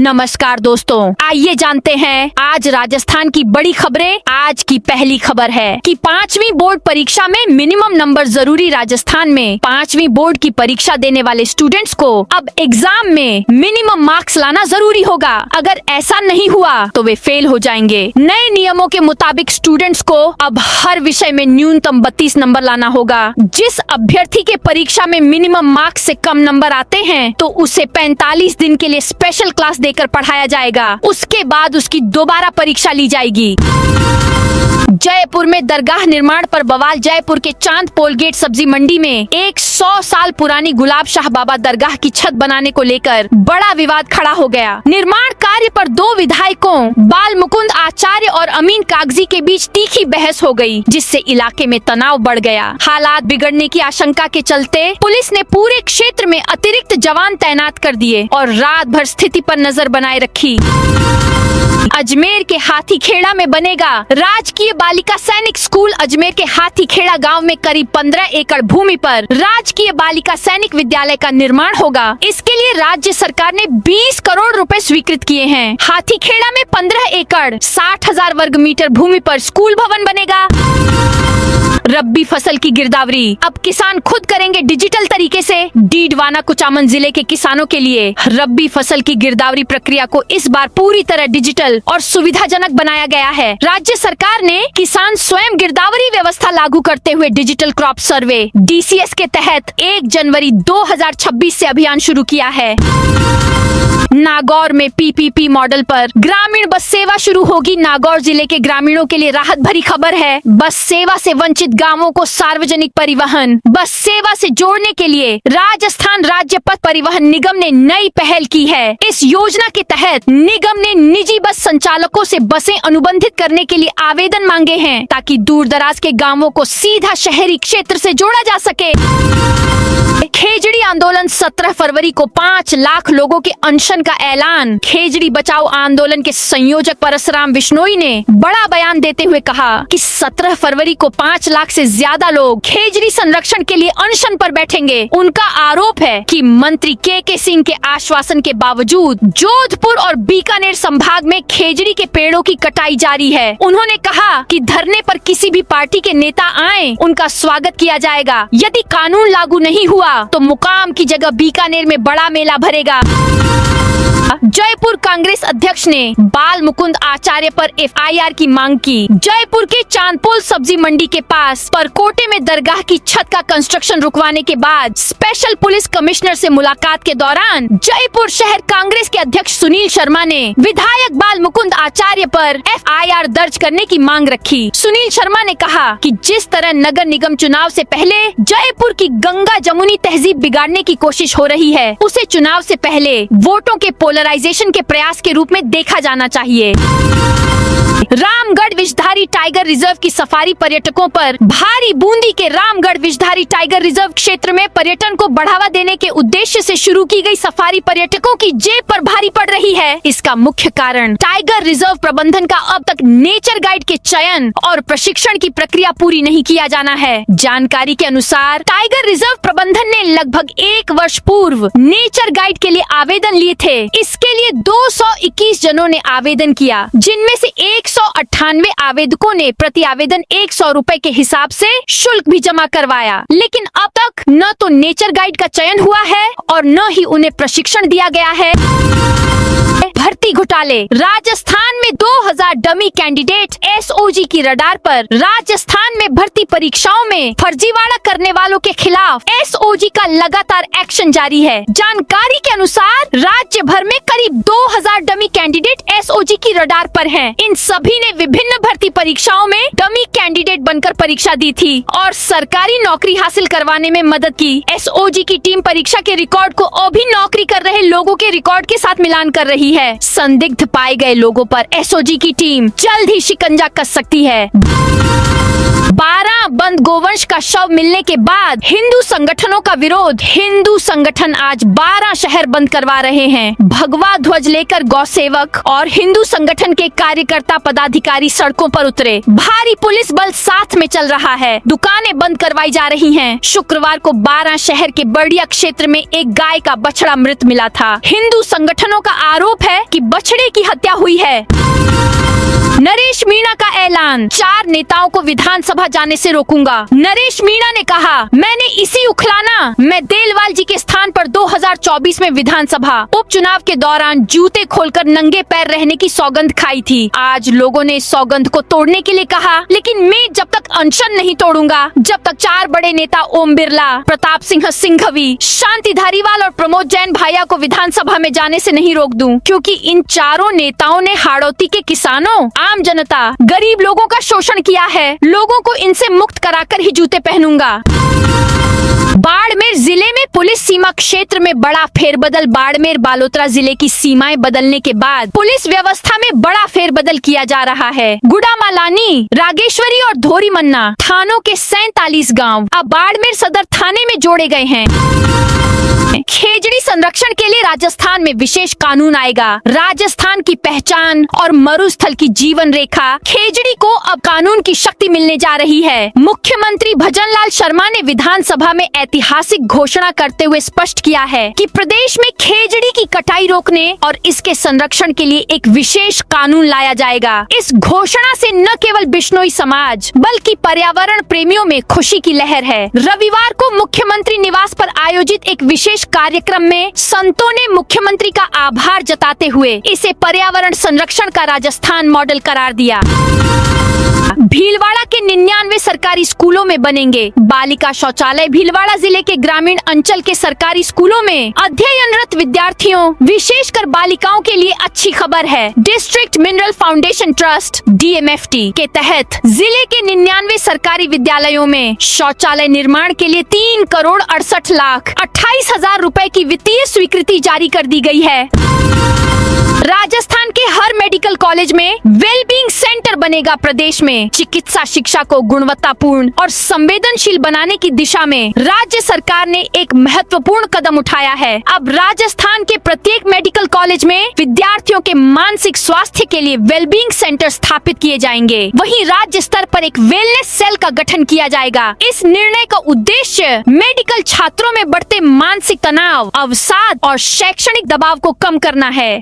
नमस्कार दोस्तों, आइए जानते हैं आज राजस्थान की बड़ी खबरें। आज की पहली खबर है कि 5वीं बोर्ड परीक्षा में मिनिमम नंबर जरूरी। राजस्थान में 5वीं बोर्ड की परीक्षा देने वाले स्टूडेंट्स को अब एग्जाम में मिनिमम मार्क्स लाना जरूरी होगा। अगर ऐसा नहीं हुआ तो वे फेल हो जाएंगे। नए नियमों के मुताबिक स्टूडेंट्स को अब हर विषय में न्यूनतम 32 नंबर लाना होगा। जिस अभ्यर्थी के परीक्षा में मिनिमम मार्क्स से कम नंबर आते हैं तो उसे 45 दिन के लिए स्पेशल क्लास देकर पढ़ाया जाएगा। उसके बाद उसकी दोबारा परीक्षा ली जाएगी। जयपुर में दरगाह निर्माण पर बवाल। जयपुर के चांद पोल गेट सब्जी मंडी में 100 साल पुरानी गुलाब शाह बाबा दरगाह की छत बनाने को लेकर बड़ा विवाद खड़ा हो गया। निर्माण कार्य पर दो विधायकों बाल मुकुंद आचार्य और अमीन कागजी के बीच तीखी बहस हो गई, जिससे इलाके में तनाव बढ़ गया। हालात बिगड़ने की आशंका के चलते पुलिस ने पूरे क्षेत्र में अतिरिक्त जवान तैनात कर दिए और रात भर स्थिति पर नजर बनाए रखी। अजमेर के हाथीखेड़ा में बनेगा राजकीय बालिका सैनिक स्कूल। अजमेर के हाथीखेड़ा गांव में करीब 15 एकड़ भूमि पर राजकीय बालिका सैनिक विद्यालय का निर्माण होगा। इसके लिए राज्य सरकार ने 20 करोड़ रुपए स्वीकृत किए हैं। हाथीखेड़ा में 15 एकड़ 60,000 वर्ग मीटर भूमि पर स्कूल भवन बनेगा। रब्बी फसल की गिरदावरी अब किसान खुद करेंगे डिजिटल तरीके से। डीडवाना कुचामन जिले के किसानों के लिए रब्बी फसल की गिरदावरी प्रक्रिया को इस बार पूरी तरह डिजिटल और सुविधाजनक बनाया गया है। राज्य सरकार ने किसान स्वयं गिरदावरी व्यवस्था लागू करते हुए डिजिटल क्रॉप सर्वे DCS के तहत 1 जनवरी 2026 से अभियान शुरू किया है। नागौर में PPP मॉडल पर ग्रामीण बस सेवा शुरू होगी। नागौर जिले के ग्रामीणों के लिए राहत भरी खबर है। बस सेवा से वंचित गांवों को सार्वजनिक परिवहन बस सेवा से जोड़ने के लिए राजस्थान राज्य पथ परिवहन निगम ने नई पहल की है। इस योजना के तहत निगम ने निजी बस संचालकों से बसें अनुबंधित करने के लिए आवेदन मांगे हैं, ताकि दूर दराज के गांवों को सीधा शहरी क्षेत्र से जोड़ा जा सके। खेजड़ी आंदोलन 17 फरवरी को 5 लाख लोगों के अनशन का ऐलान। खेजड़ी बचाओ आंदोलन के संयोजक परसराम बिश्नोई ने बड़ा बयान देते हुए कहा कि 17 फरवरी को 5 लाख से ज्यादा लोग खेजड़ी संरक्षण के लिए अनशन पर बैठेंगे। उनका आरोप है कि मंत्री के सिंह के आश्वासन के बावजूद जोधपुर और बीकानेर संभाग में खेजड़ी के पेड़ों की कटाई जारी है। उन्होंने कहा कि धरने पर किसी भी पार्टी के नेता आए, उनका स्वागत किया जाएगा। यदि कानून लागू नहीं हुआ तो मुकाम की जगह बीकानेर में बड़ा मेला भरेगा। जयपुर कांग्रेस अध्यक्ष ने बाल मुकुंद आचार्य पर FIR की मांग की। जयपुर के चांदपोल सब्जी मंडी के पास परकोटे में दरगाह की छत का कंस्ट्रक्शन रुकवाने के बाद स्पेशल पुलिस कमिश्नर से मुलाकात के दौरान जयपुर शहर कांग्रेस के अध्यक्ष सुनील शर्मा ने विधायक बाल मुकुंद आचार्य पर FIR दर्ज करने की मांग रखी। सुनील शर्मा ने कहा कि जिस तरह नगर निगम चुनाव से पहले जयपुर की गंगा जमुनी तहजीब बिगाड़ने की कोशिश हो रही है, उसे चुनाव से पहले वोटों के पोलराइजेशन के प्रयास के रूप में देखा जाना चाहिए। रामगढ़ विषधारी टाइगर रिजर्व की सफारी पर्यटकों पर भारी। बूंदी के रामगढ़ विषधारी टाइगर रिजर्व क्षेत्र में पर्यटन को बढ़ावा देने के उद्देश्य से शुरू की गई सफारी पर्यटकों की जेब पर भारी पड़ रही है। इसका मुख्य कारण टाइगर रिजर्व प्रबंधन का अब तक नेचर गाइड के चयन और प्रशिक्षण की प्रक्रिया पूरी नहीं किया जाना है। जानकारी के अनुसार टाइगर रिजर्व प्रबंधन ने लगभग 1 वर्ष पूर्व नेचर गाइड के लिए आवेदन लिए थे। इसके लिए 221 जनों ने आवेदन किया, जिनमें से 198 आवेदकों ने प्रति आवेदन 100 रुपए के हिसाब से शुल्क भी जमा करवाया, लेकिन अब तक न तो नेचर गाइड का चयन हुआ है और न ही उन्हें प्रशिक्षण दिया गया है। भर्ती घोटाले। राजस्थान में 2000 डमी कैंडिडेट SOG की रडार पर। राजस्थान में भर्ती परीक्षाओं में फर्जीवाड़ा करने वालों के खिलाफ SOG का लगातार एक्शन जारी है। जानकारी के अनुसार राज्य भर में करीब 2000 डमी कैंडिडेट SOG की रडार पर हैं। इन सभी ने विभिन्न भर्ती परीक्षाओं में डमी कैंडिडेट बनकर परीक्षा दी थी और सरकारी नौकरी हासिल करवाने में मदद की। SOG की टीम परीक्षा के रिकॉर्ड को अभी नौकरी कर रहे लोगों के रिकॉर्ड के साथ मिलान कर रही है। संदिग्ध पाए गए लोगों पर SOG की टीम जल्द ही शिकंजा कस सकती है। 12 बंद गोवंश का शव मिलने के बाद हिंदू संगठनों का विरोध। हिंदू संगठन आज 12 शहर बंद करवा रहे हैं। भगवा ध्वज लेकर गौ सेवक और हिंदू संगठन के कार्यकर्ता पदाधिकारी सड़कों पर उतरे। भारी पुलिस बल साथ में चल रहा है। दुकानें बंद करवाई जा रही हैं। शुक्रवार को 12 शहर के बड़िया क्षेत्र में एक गाय का बछड़ा मृत मिला था। हिंदू संगठनों का आरोप है कि बछड़े की हत्या हुई है। नरेश मीणा का ऐलान, 4 नेताओं को विधानसभा जाने से रोकूंगा। नरेश मीणा ने कहा, मैंने इसी उखलाना मैं देलवाल जी के स्थान पर 2024 में विधानसभा उपचुनाव के दौरान जूते खोलकर नंगे पैर रहने की सौगंध खाई थी। आज लोगों ने इस सौगंध को तोड़ने के लिए कहा, लेकिन मैं जब तक अनशन नहीं तोड़ूंगा, जब तक 4 बड़े नेता ओम बिरला, प्रताप सिंह सिंघवी, शांति धारीवाल और प्रमोद जैन भाया को विधानसभा में जाने से नहीं रोक दूं, क्योंकि इन चारों नेताओं ने हाड़ौती के किसानों, आम जनता, गरीब लोगों का शोषण किया है। लोगों को इनसे मुक्त कराकर ही जूते पहनूंगा। बाड़मेर जिले में पुलिस सीमा क्षेत्र में बड़ा फेरबदल। बाड़मेर बालोतरा जिले की सीमाएं बदलने के बाद पुलिस व्यवस्था में बड़ा फेरबदल किया जा रहा है। गुड़ामालानी, रागेश्वरी और धोरीमन्ना थानों के 47 गांव अब बाड़मेर सदर थाने में जोड़े गए हैं। खेजड़ी संरक्षण के लिए राजस्थान में विशेष कानून आएगा। राजस्थान की पहचान और मरुस्थल की जीवन रेखा खेजड़ी को अब कानून की शक्ति मिलने जा रही है। मुख्यमंत्री भजनलाल शर्मा ने विधानसभा में ऐतिहासिक घोषणा करते हुए स्पष्ट किया है कि प्रदेश में खेजड़ी की कटाई रोकने और इसके संरक्षण के लिए एक विशेष कानून लाया जाएगा। इस घोषणा से न केवल बिश्नोई समाज बल्कि पर्यावरण प्रेमियों में खुशी की लहर है। रविवार को मुख्यमंत्री निवास पर आयोजित एक विशेष कार्यक्रम में संतों ने मुख्यमंत्री का आभार जताते हुए इसे पर्यावरण संरक्षण का राजस्थान मॉडल करार दिया। भीलवाड़ा के 99 सरकारी स्कूलों में बनेंगे बालिका शौचालय। भीलवाड़ा जिले के ग्रामीण अंचल के सरकारी स्कूलों में अध्ययनरत विद्यार्थियों, विशेषकर बालिकाओं के लिए अच्छी खबर है। District mineral foundation trust DMFT के तहत जिले के 99 सरकारी विद्यालयों में शौचालय निर्माण के लिए 3,68,28,000 रुपए की वित्तीय स्वीकृति जारी कर दी गई है। राजस्थान के हर मेडिकल कॉलेज में वेलबींग सेंटर बनेगा। प्रदेश में चिकित्सा शिक्षा को गुणवत्तापूर्ण और संवेदनशील बनाने की दिशा में राज्य सरकार ने एक महत्वपूर्ण कदम उठाया है। अब राजस्थान के प्रत्येक मेडिकल कॉलेज में विद्यार्थियों के मानसिक स्वास्थ्य के लिए वेलबींग सेंटर स्थापित किए जाएंगे। वहीं राज्य स्तर पर एक वेलनेस सेल का गठन किया जाएगा। इस निर्णय का उद्देश्य मेडिकल छात्रों में बढ़ते मानसिक तनाव, अवसाद और शैक्षणिक दबाव को कम करना है।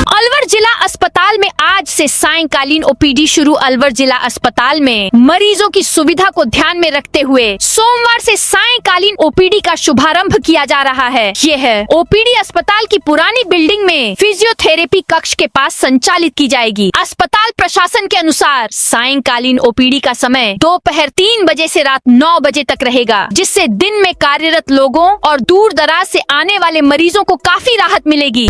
अलवर जिला अस्पताल में आज से सायंकालीन OPD शुरू। अलवर जिला अस्पताल में मरीजों की सुविधा को ध्यान में रखते हुए सोमवार से सायंकालीन OPD का शुभारंभ किया जा रहा है। यह OPD अस्पताल की पुरानी बिल्डिंग में फिजियोथेरेपी कक्ष के पास संचालित की जाएगी। अस्पताल प्रशासन के अनुसार सायंकालीन OPD का समय दोपहर 3 बजे से रात 9 बजे तक रहेगा, जिससे दिन में कार्यरत लोगों और दूर दराज से आने वाले मरीजों को काफी राहत मिलेगी।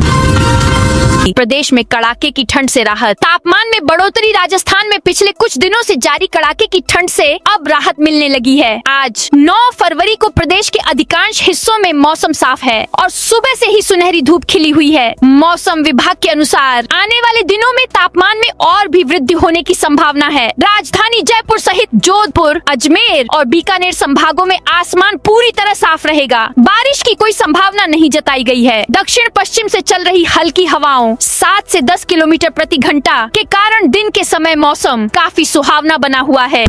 प्रदेश में कड़ाके की ठंड से राहत। तापमान में बढ़ोतरी। राजस्थान में पिछले कुछ दिनों से जारी कड़ाके की ठंड से अब राहत मिलने लगी है। आज 9 फरवरी को प्रदेश के अधिकांश हिस्सों में मौसम साफ है और सुबह से ही सुनहरी धूप खिली हुई है। मौसम विभाग के अनुसार आने वाले दिनों में तापमान में और भी वृद्धि होने की संभावना है। राजधानी जयपुर सहित जोधपुर, अजमेर और बीकानेर संभागों में आसमान पूरी तरह साफ रहेगा। बारिश की कोई संभावना नहीं जताई गई है। दक्षिण पश्चिम से चल रही हल्की हवाओं 7 से 10 किलोमीटर प्रति घंटा के कारण दिन के समय मौसम काफी सुहावना बना हुआ है।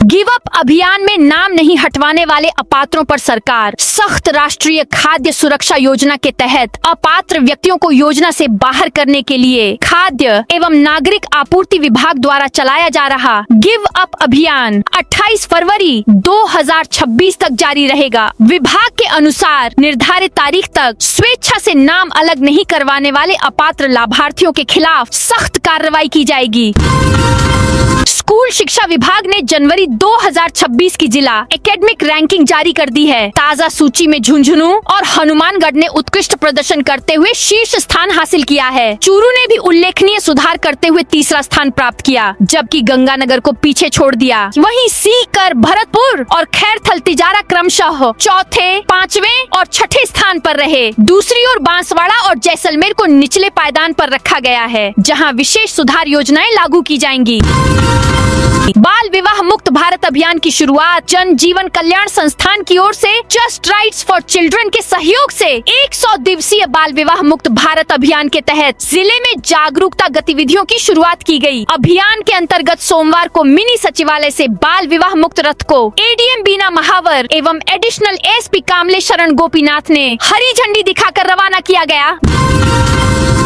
गिव अप अभियान में नाम नहीं हटवाने वाले अपात्रों पर सरकार सख्त। राष्ट्रीय खाद्य सुरक्षा योजना के तहत अपात्र व्यक्तियों को योजना से बाहर करने के लिए खाद्य एवं नागरिक आपूर्ति विभाग द्वारा चलाया जा रहा गिव अप अभियान 28 फरवरी 2026 तक जारी रहेगा। विभाग के अनुसार निर्धारित तारीख तक स्वेच्छा से नाम अलग नहीं करवाने वाले अपात्र लाभार्थियों के खिलाफ सख्त कार्रवाई की जाएगी। स्कूल शिक्षा विभाग ने जनवरी 2026 की जिला एकेडमिक रैंकिंग जारी कर दी है। ताजा सूची में झुंझुनू और हनुमानगढ़ ने उत्कृष्ट प्रदर्शन करते हुए शीर्ष स्थान हासिल किया है। चूरू ने भी उल्लेखनीय सुधार करते हुए तीसरा स्थान प्राप्त किया, जबकि गंगानगर को पीछे छोड़ दिया। वहीं सीकर, भरतपुर और खैरथल तिजारा क्रमशः चौथे, 5वें और 6ठे स्थान पर रहे। दूसरी ओर बांसवाड़ा और जैसलमेर को निचले पायदान पर रखा गया है, जहां विशेष सुधार योजनाएं लागू की जाएंगी। बाल विवाह मुक्त भारत अभियान की शुरुआत जन जीवन कल्याण संस्थान की ओर से जस्ट राइट्स फॉर चिल्ड्रन के सहयोग से 100 दिवसीय बाल विवाह मुक्त भारत अभियान के तहत जिले में जागरूकता गतिविधियों की शुरुआत की गई। अभियान के अंतर्गत सोमवार को मिनी सचिवालय से बाल विवाह मुक्त रथ को एडीएम बीना महावर एवं एडिशनल एसपी कामले शरण गोपीनाथ ने हरी झंडी दिखाकर रवाना किया गया।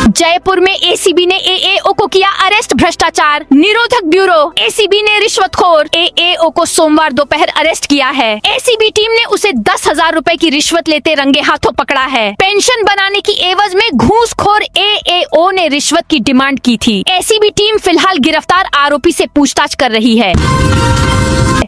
जयपुर में एसीबी ने एएओ को किया अरेस्ट। भ्रष्टाचार निरोधक ब्यूरो एसीबी ने रिश्वतखोर एएओ को सोमवार दोपहर अरेस्ट किया है। एसीबी टीम ने उसे 10,000 रुपए की रिश्वत लेते रंगे हाथों पकड़ा है। पेंशन बनाने की एवज में घूसखोर एएओ ने रिश्वत की डिमांड की थी। एसीबी टीम फिलहाल गिरफ्तार आरोपी से पूछताछ कर रही है।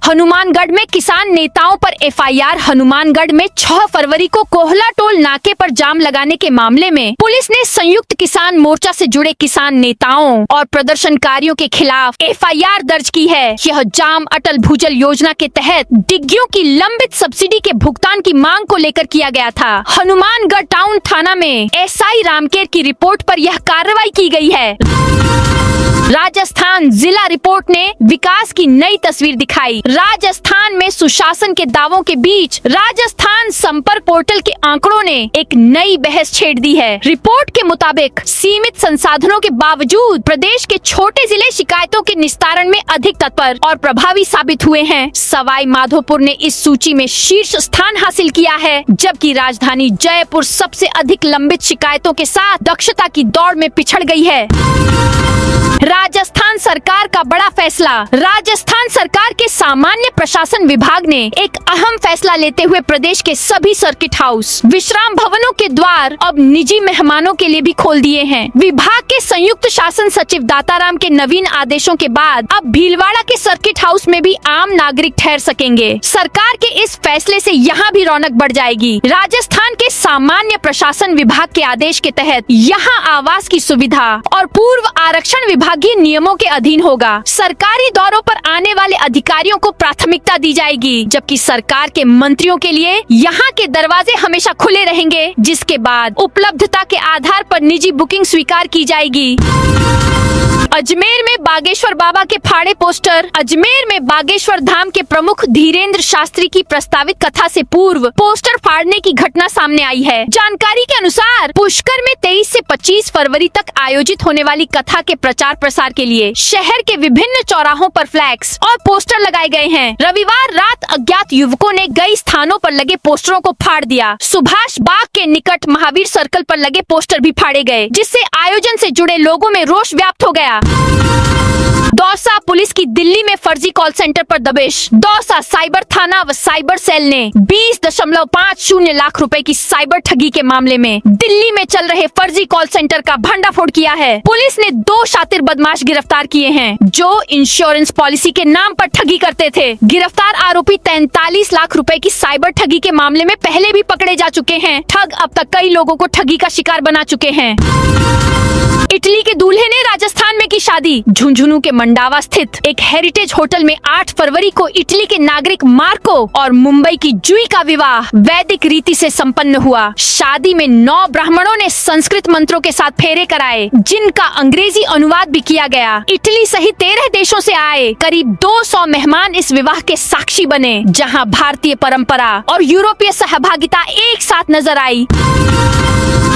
हनुमानगढ़ में किसान नेताओं पर एफआईआर। हनुमानगढ़ में 6 फरवरी को कोहला टोल नाके पर जाम लगाने के मामले में पुलिस ने संयुक्त किसान मोर्चा से जुड़े किसान नेताओं और प्रदर्शनकारियों के खिलाफ एफआईआर दर्ज की है। यह जाम अटल भूजल योजना के तहत डिग्गियों की लंबित सब्सिडी के भुगतान की मांग को लेकर किया गया था। हनुमानगढ़ टाउन थाना में एसआई रामकेर की रिपोर्ट पर यह कार्रवाई की गई है। राजस्थान जिला रिपोर्ट ने विकास की नई तस्वीर दिखाई। राजस्थान में सुशासन के दावों के बीच राजस्थान संपर्क पोर्टल के आंकड़ों ने एक नई बहस छेड़ दी है। रिपोर्ट के मुताबिक सीमित संसाधनों के बावजूद प्रदेश के छोटे जिले शिकायतों के निस्तारण में अधिक तत्पर और प्रभावी साबित हुए हैं। सवाई माधोपुर ने इस सूची में शीर्ष स्थान हासिल किया है, जबकि राजधानी जयपुर सबसे अधिक लंबित शिकायतों के साथ दक्षता की दौड़ में पिछड़ गई है। राजस्थान सरकार का बड़ा फैसला। राजस्थान सरकार के सामान्य प्रशासन विभाग ने एक अहम फैसला लेते हुए प्रदेश के सभी सर्किट हाउस, विश्राम भवनों के द्वार अब निजी मेहमानों के लिए भी खोल दिए हैं। विभाग के संयुक्त शासन सचिव दाताराम के नवीन आदेशों के बाद अब भीलवाड़ा के सर्किट हाउस में भी आम नागरिक ठहर सकेंगे। सरकार के इस फैसले से यहाँ भी रौनक बढ़ जाएगी। राजस्थान के सामान्य प्रशासन विभाग के आदेश के तहत यहाँ आवास की सुविधा और पूर्व आरक्षण विभागीय नियमों के अधीन होगा। सरकारी दौरों पर आने वाले अधिकारियों को प्राथमिकता दी जाएगी, जबकि सरकार के मंत्रियों के लिए यहाँ के दरवाजे हमेशा खुले रहेंगे, जिसके बाद उपलब्धता के आधार पर निजी बुकिंग स्वीकार की जाएगी। अजमेर में बागेश्वर बाबा के फाड़े पोस्टर। अजमेर में बागेश्वर धाम के प्रमुख धीरेन्द्र शास्त्री की प्रस्तावित कथा से पूर्व पोस्टर फाड़ने की घटना सामने आई है। जानकारी के अनुसार पुष्कर में 23 से 25 फरवरी तक आयोजित होने वाली कथा के प्रचार प्रसार के लिए शहर के विभिन्न चौराहों पर फ्लैक्स और पोस्टर लगाए गए हैं। रविवार रात अज्ञात युवकों ने कई स्थानों पर लगे पोस्टरों को फाड़ दिया। सुभाष बाग के निकट महावीर सर्कल पर लगे पोस्टर भी फाड़े गए, जिससे आयोजन से जुड़े लोगों में रोष व्याप्त हो गया। दौसा पुलिस की दिल्ली में फर्जी कॉल सेंटर पर दबिश। दौसा साइबर थाना व साइबर सेल ने 20.50 लाख रुपए की साइबर ठगी के मामले में दिल्ली में चल रहे फर्जी कॉल सेंटर का भंडाफोड़ किया है। पुलिस ने 2 शातिर बदमाश गिरफ्तार किए हैं, जो इंश्योरेंस पॉलिसी के नाम पर ठगी करते थे। गिरफ्तार आरोपी 43 लाख रुपए की साइबर ठगी के मामले में पहले भी पकड़े जा चुके हैं। ठग अब तक कई लोगों को ठगी का शिकार बना चुके हैं। इटली के दूल्हे ने राजस्थान में की शादी। झुंझुनू के मंडावा स्थित एक हेरिटेज होटल में 8 फरवरी को इटली के नागरिक मार्को और मुंबई की जूही का विवाह वैदिक रीति से संपन्न हुआ। शादी में 9 ब्राह्मणों ने संस्कृत मंत्रों के साथ फेरे कराए, जिनका अंग्रेजी अनुवाद भी किया गया। इटली सहित 13 देशों से आए करीब 200 मेहमान इस विवाह के साक्षी बने, जहां भारतीय परंपरा और यूरोपीय सहभागिता एक साथ नजर आई।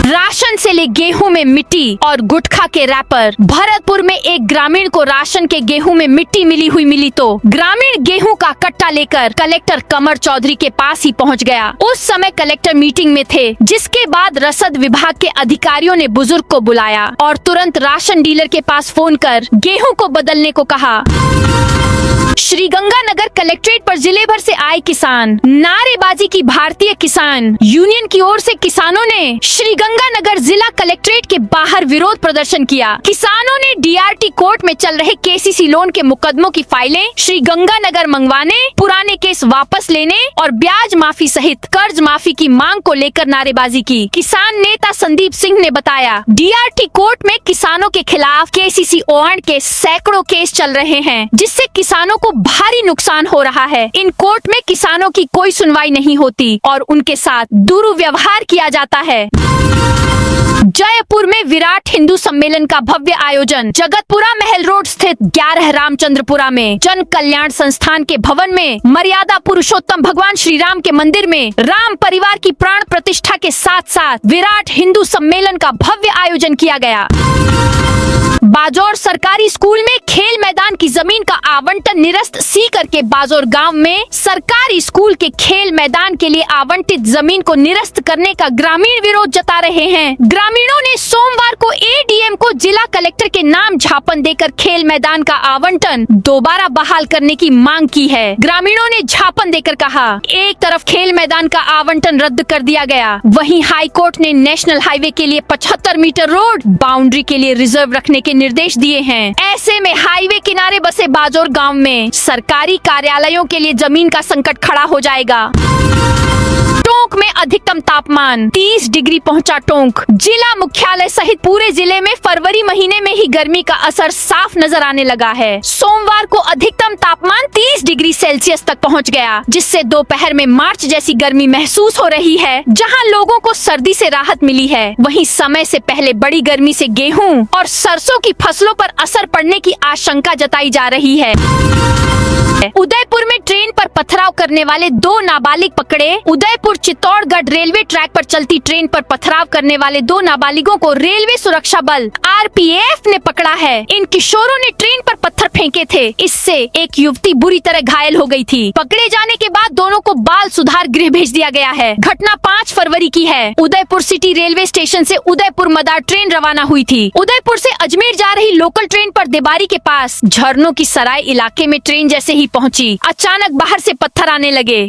राशन से ले गेहूं में मिट्टी और गुटखा के रैपर। भरतपुर में एक ग्रामीण को राशन के गेहूं में मिट्टी मिली तो ग्रामीण गेहूं का कट्टा लेकर कलेक्टर कमर चौधरी के पास ही पहुंच गया। उस समय कलेक्टर मीटिंग में थे, जिसके बाद रसद विभाग के अधिकारियों ने बुजुर्ग को बुलाया और तुरंत राशन डीलर के पास फोन कर गेहूं को बदलने को कहा। श्रीगंगानगर कलेक्ट्रेट पर जिले भर से आए किसान। नारेबाजी की भारतीय किसान यूनियन की ओर से किसानों ने श्रीगंगानगर जिला कलेक्ट्रेट के बाहर विरोध प्रदर्शन किया। किसानों ने डीआरटी कोर्ट में चल रहे केसीसी लोन के मुकदमों की फाइलें श्रीगंगानगर मंगवाने, पुराने केस वापस लेने और ब्याज माफी सहित कर्ज माफी की मांग को लेकर नारेबाजी की। किसान नेता संदीप सिंह ने बताया, डीआरटी कोर्ट में किसानों के खिलाफ केसीसी ओआरएन के सैकड़ों केस चल रहे हैं, जिससे किसानों को भारी नुकसान हो रहा है। इन कोर्ट में किसानों की कोई सुनवाई नहीं होती और उनके साथ दुर्व्यवहार किया जाता है। जयपुर में विराट हिंदू सम्मेलन का भव्य आयोजन। जगतपुरा महल रोड स्थित 11 रामचंद्रपुरा में जन कल्याण संस्थान के भवन में मर्यादा पुरुषोत्तम भगवान श्री राम के मंदिर में राम परिवार की प्राण प्रतिष्ठा के साथ साथ विराट हिंदू सम्मेलन का भव्य आयोजन किया गया। बाजौर सरकारी स्कूल में खेल मैदान की जमीन का आवंटन निरस्त सी करके बाजौर गांव में सरकारी स्कूल के खेल मैदान के लिए आवंटित जमीन को निरस्त करने का ग्रामीण विरोध जता रहे हैं। ग्रामीणों ने सोमवार को एडीएम को जिला कलेक्टर के नाम झापन देकर खेल मैदान का आवंटन दोबारा बहाल करने की मांग की है। ग्रामीणों ने झापन देकर कहा, एक तरफ खेल मैदान का आवंटन रद्द कर दिया गया, वहीं हाई कोर्ट ने नेशनल हाईवे के लिए 75 मीटर रोड बाउंड्री के लिए रिजर्व रखने के निर्देश दिए हैं। ऐसे में हाईवे किनारे बसे बाजौर गांव में सरकारी कार्यालयों के लिए जमीन का संकट खड़ा हो जाएगा। टोंक में अधिकतम तापमान 30 डिग्री पहुंचा। टोंक जिला मुख्यालय सहित पूरे जिले में फरवरी महीने में ही गर्मी का असर साफ नजर आने लगा है। सोमवार को अधिकतम तापमान 30 डिग्री सेल्सियस तक पहुंच गया, जिससे दोपहर में मार्च जैसी गर्मी महसूस हो रही है। जहां लोगों को सर्दी से राहत मिली है, वहीं समय से पहले बड़ी गर्मी से गेहूं और सरसों की फसलों पर असर पड़ने की आशंका जताई जा रही है। उदयपुर में ट्रेन पर पथराव करने वाले 2 नाबालिग पकड़े। उदयपुर चित्तौड़गढ़ रेलवे ट्रैक पर चलती ट्रेन पर पथराव करने वाले 2 नाबालिगों को रेलवे सुरक्षा बल आरपीएफ ने पकड़ा है। इन किशोरों ने ट्रेन पर पत्थर फेंके थे, इससे एक युवती बुरी तरह घायल हो गई थी। पकड़े जाने के बाद दोनों को बाल सुधार गृह भेज दिया गया है। घटना 5 फरवरी की है। उदयपुर सिटी रेलवे स्टेशन से उदयपुर मदार ट्रेन रवाना हुई थी। उदयपुर से अजमेर जा रही लोकल ट्रेन पर देबारी के पास झरनों की सराय इलाके में ट्रेन जैसे ही पहुंची, अचानक बाहर से पत्थर आने लगे।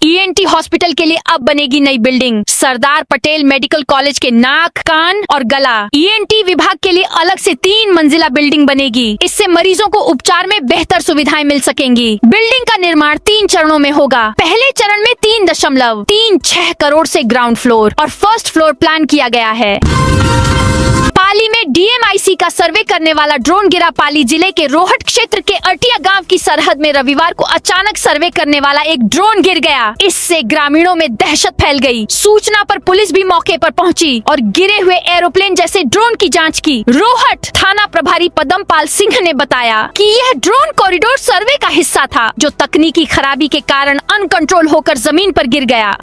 ईएनटी हॉस्पिटल के लिए अब बनेगी नई building. Sardar Patel medical college के नाक, कान और गला ईएनटी विभाग के लिए अलग से 3 मंजिला बिल्डिंग बनेगी। इससे मरीजों को उपचार में बेहतर सुविधाएं मिल सकेंगी। बिल्डिंग का निर्माण 3 चरणों में होगा। पहले चरण में 3.36 करोड़ से ग्राउंड फ्लोर और फर्स्ट फ्लोर प्लान किया गया है। पाली में डीएमआईसी का सर्वे करने वाला ड्रोन गिरा। पाली जिले के रोहट क्षेत्र के अटिया गांव की सरहद में रविवार को अचानक सर्वे करने वाला एक ड्रोन गिर गया। इससे ग्रामीणों में दहशत फैल गई। सूचना पर पुलिस भी मौके पर पहुंची और गिरे हुए एरोप्लेन जैसे ड्रोन की जांच की। रोहट थाना प्रभारी पदमपाल सिंह ने बताया कि यह ड्रोन कॉरिडोर सर्वे का हिस्सा था, जो तकनीकी खराबी के कारण अनकंट्रोल होकर जमीन पर गिर गया।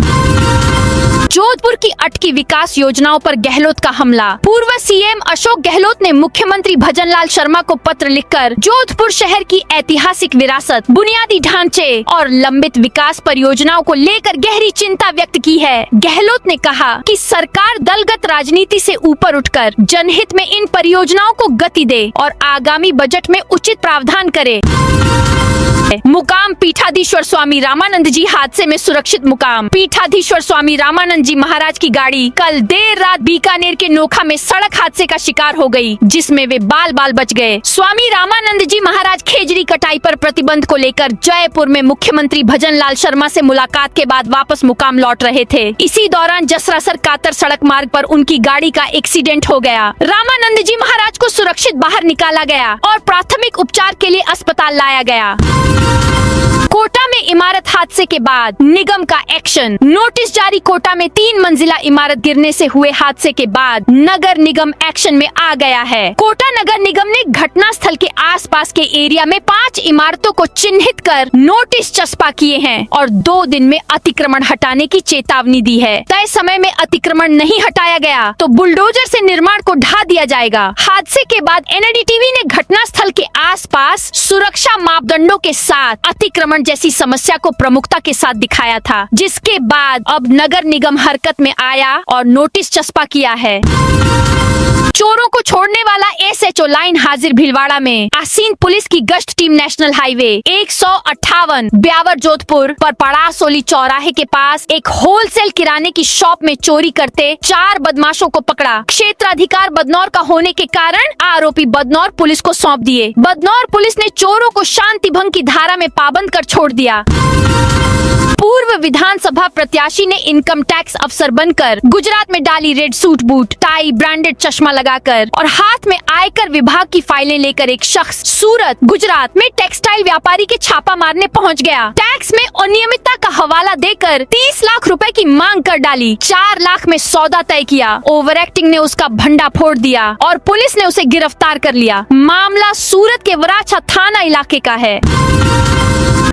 जोधपुर की अटकी विकास योजनाओं पर गहलोत का हमला। पूर्व सीएम अशोक गहलोत ने मुख्यमंत्री भजनलाल शर्मा को पत्र लिखकर जोधपुर शहर की ऐतिहासिक विरासत, बुनियादी ढांचे और लंबित विकास परियोजनाओं को लेकर गहरी चिंता व्यक्त की है। गहलोत ने कहा कि सरकार दलगत राजनीति से ऊपर उठकर जनहित में इन परियोजनाओं को गति दे और आगामी बजट में उचित प्रावधान करे। मुकाम पीठाधीश्वर स्वामी रामानंद जी हादसे में सुरक्षित। मुकाम पीठाधीश्वर स्वामी रामानंद जी महाराज की गाड़ी कल देर रात बीकानेर के नोखा में सड़क हादसे का शिकार हो गई, जिसमें वे बाल बाल बच गए। स्वामी रामानंद जी महाराज खेजड़ी कटाई पर प्रतिबंध को लेकर जयपुर में मुख्यमंत्री भजनलाल शर्मा से मुलाकात के बाद वापस मुकाम लौट रहे थे। इसी दौरान जसरासर कातर सड़क मार्ग पर उनकी गाड़ी का एक्सीडेंट हो गया। रामानंद जी महाराज को सुरक्षित बाहर निकाला गया और प्राथमिक उपचार के लिए अस्पताल लाया गया। कोटा में इमारत हादसे के बाद निगम का एक्शन। नोटिस जारी। कोटा में 3 मंजिला इमारत गिरने से हुए हादसे के बाद नगर निगम एक्शन में आ गया है। कोटा नगर निगम ने घटना स्थल के आसपास के एरिया में 5 इमारतों को चिन्हित कर नोटिस चस्पा किए हैं और 2 दिन में अतिक्रमण हटाने की चेतावनी दी है। तय समय में अतिक्रमण नहीं हटाया गया तो बुलडोजर से निर्माण को ढा दिया जाएगा। हादसे के बाद एनडीटीवी ने घटना स्थल के आसपास सुरक्षा मापदंडों के साथ अतिक्रमण जैसी समस्या को प्रमुखता के साथ दिखाया था, जिसके बाद अब नगर निगम हरकत में आया और नोटिस चस्पा किया है। चोरों को छोड़ने वाला एसएचओ लाइन हाजिर। भीलवाड़ा में आसीन पुलिस की गश्त team national highway 158 Beawar Jodhpur पर पड़ासोली चौराहे के पास एक होलसेल किराने की शॉप में चोरी करते 4 बदमाशों को पकड़ा। क्षेत्राधिकार बदनौर का होने के कारण आरोपी बदनौर पुलिस को सौंप दिए। बदनौर पुलिस ने चोरों को शांति भंग की धारा में पाबंद कर छोड़ दिया। पूर्व विधानसभा प्रत्याशी ने इनकम टैक्स अफसर बनकर गुजरात में डाली red suit boot, tie, branded चश्मा लगाकर और हाथ में आयकर विभाग की फाइलें लेकर एक शख्स सूरत, गुजरात में टेक्सटाइल व्यापारी के छापा मारने पहुंच गया। टैक्स में अनियमितता का हवाला देकर 30 लाख रुपए की मांग कर डाली। 4 लाख में सौदा तय किया। ओवर एक्टिंग ने उसका भंडा फोड़ दिया और पुलिस ने उसे गिरफ्तार कर लिया। मामला सूरत के वराछा थाना इलाके का है।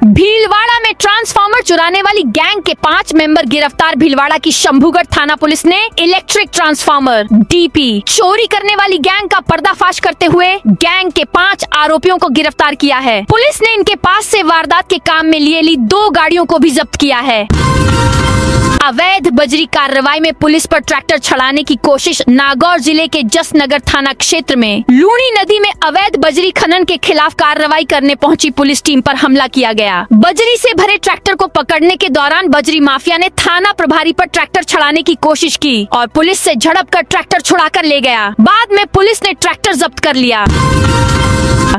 भीलवाड़ा में ट्रांसफार्मर चुराने वाली गैंग के 5 मेंबर गिरफ्तार। भीलवाड़ा की शंभूगढ़ थाना पुलिस ने इलेक्ट्रिक ट्रांसफार्मर डीपी चोरी करने वाली गैंग का पर्दाफाश करते हुए गैंग के 5 आरोपियों को गिरफ्तार किया है। पुलिस ने इनके पास से वारदात के काम में ली 2 गाड़ियों को भी जब्त किया है। अवैध बजरी कार्रवाई में पुलिस पर ट्रैक्टर छड़ाने की कोशिश। नागौर जिले के जसनगर थाना क्षेत्र में लूणी नदी में अवैध बजरी खनन के खिलाफ कार्रवाई करने पहुंची पुलिस टीम पर हमला किया गया। बजरी से भरे ट्रैक्टर को पकड़ने के दौरान बजरी माफिया ने थाना प्रभारी पर ट्रैक्टर छड़ाने की कोशिश की और पुलिस से झड़प कर ट्रैक्टर छुड़ाकर ले गया। बाद में पुलिस ने ट्रैक्टर जब्त कर लिया।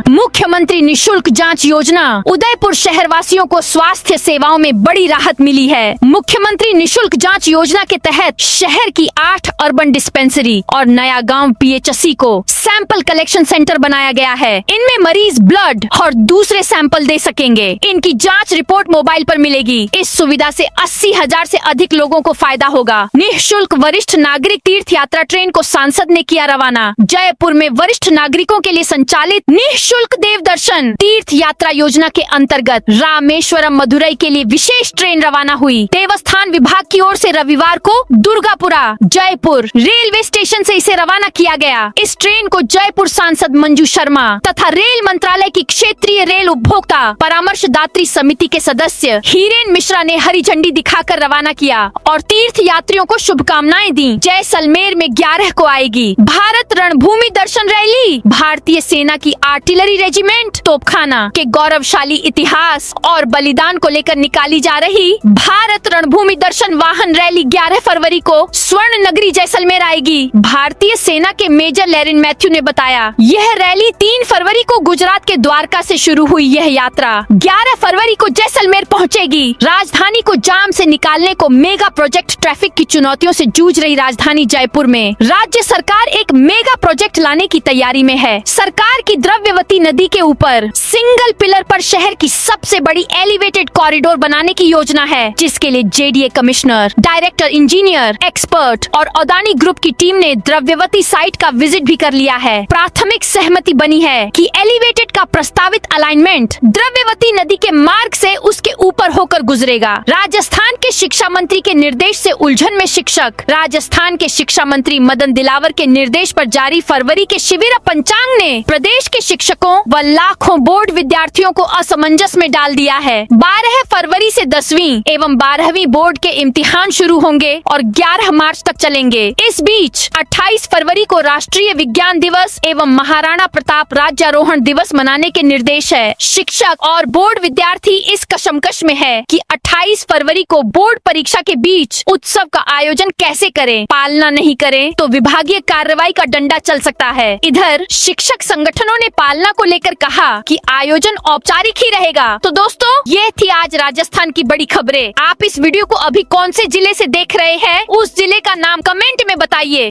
मुख्यमंत्री निशुल्क जांच योजना। उदयपुर शहर वासियों को स्वास्थ्य सेवाओं में बड़ी राहत मिली है। मुख्यमंत्री निशुल्क जांच योजना के तहत शहर की 8 अर्बन डिस्पेंसरी और नया गांव PHC को सैंपल कलेक्शन सेंटर बनाया गया है। इनमें मरीज ब्लड और दूसरे सैंपल दे सकेंगे। इनकी जांच रिपोर्ट मोबाइल पर मिलेगी। इस सुविधा से 80,000 से अधिक लोगों को फायदा होगा। निःशुल्क वरिष्ठ नागरिक तीर्थ यात्रा ट्रेन को सांसद ने किया रवाना। जयपुर में वरिष्ठ नागरिकों के लिए संचालित निःशुल्क देव दर्शन तीर्थ यात्रा योजना के अंतर्गत रामेश्वरम मदुरई के लिए विशेष ट्रेन रवाना हुई। देवस्थान विभाग की ओर से रविवार को दुर्गापुरा जयपुर रेलवे स्टेशन से इसे रवाना किया गया। इस ट्रेन को जयपुर सांसद मंजू शर्मा तथा रेल मंत्रालय की क्षेत्रीय रेल उपभोक्ता परामर्शदात्री समिति के सदस्य हीरेन मिश्रा ने हरी झंडी दिखाकर रवाना किया और तीर्थ यात्रियों को शुभकामनाएं दी। जैसलमेर में 11 को आएगी भारत रणभूमि दर्शन रैली। भारतीय सेना की आर्टिलरी रेजिमेंट तोपखाना के गौरवशाली इतिहास और बलिदान को लेकर निकाली जा रही भारत रणभूमि दर्शन वाहन रैली 11 फरवरी को स्वर्ण नगरी जैसलमेर आएगी। भारतीय सेना के मेजर लेरिन मैथ्यू ने बताया, यह रैली 3 फरवरी को गुजरात के द्वारका से शुरू हुई। यह यात्रा 11 फरवरी को जैसलमेर पहुंचेगी। राजधानी को जाम से निकालने को मेगा प्रोजेक्ट। ट्रैफिक की चुनौतियों से जूझ रही राजधानी जयपुर में राज्य सरकार एक मेगा प्रोजेक्ट लाने की तैयारी में है। सरकार की द्रव्यवती नदी के ऊपर सिंगल पिलर पर शहर की सबसे बड़ी एलिवेटेड कॉरिडोर बनाने की योजना है, जिसके लिए JDA commissioner, director engineer, expert और अदानी ग्रुप की टीम ने द्रव्यवती साइट का विजिट भी कर लिया है। प्राथमिक सहमति बनी है कि एलिवेटेड का प्रस्तावित अलाइनमेंट द्रव्यवती नदी के मार्ग से उसके ऊपर होकर गुजरेगा। राजस्थान के शिक्षा मंत्री के निर्देश से उलझन में शिक्षक। राजस्थान के शिक्षा मंत्री मदन दिलावर के निर्देश पर जारी फरवरी के शिविर पंचांग ने प्रदेश के शिक्षकों व लाखों बोर्ड विद्यार्थियों को असमंजस में डाल दिया है। 12 फरवरी से 10वीं एवं 12वीं बोर्ड के इम्तिहान शुरू होंगे और 11 मार्च तक चलेंगे। इस बीच 28 फरवरी को राष्ट्रीय विज्ञान दिवस एवं महाराणा प्रताप राज्यारोहण दिवस मनाने के निर्देश है। शिक्षक और बोर्ड विद्यार्थी इस कशमकश में है कि 28 फरवरी को बोर्ड परीक्षा के बीच उत्सव का आयोजन कैसे करें। पालना नहीं करें तो विभागीय कार्रवाई का डंडा चल सकता है। इधर शिक्षक संगठनों ने पालना को लेकर कहा कि आयोजन औपचारिक ही रहेगा। तो दोस्तों, ये थी आज राजस्थान की बड़ी खबरें। आप इस वीडियो को अभी कौन से जिले से देख रहे हैं, उस जिले का नाम कमेंट में बताइए।